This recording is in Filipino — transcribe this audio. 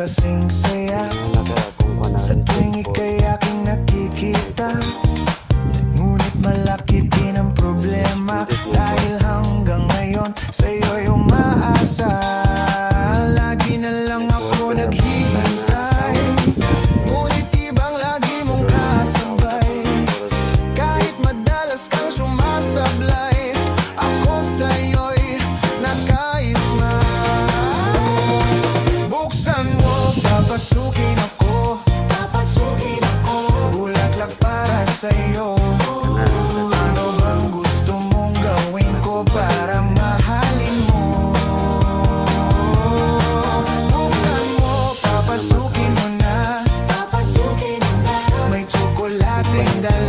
kasing saya sa tuwing ika'y aking nakikita. Ngunit malaki din ang problema, dahil hanggang ngayon sa'yo'y umaasa. Lagi na lang ako naghihintay, ngunit ibang lagi mong kasabay. Kahit madalas kang sumasablay, ako sa'yo'y nakaisma. Buksan mo, papasukin ako, bulaklak para sa'yo. Ano bang gusto mong gawin ko para mahalin mo? Buksan mo, papasukin mo na, may tsokolating dala.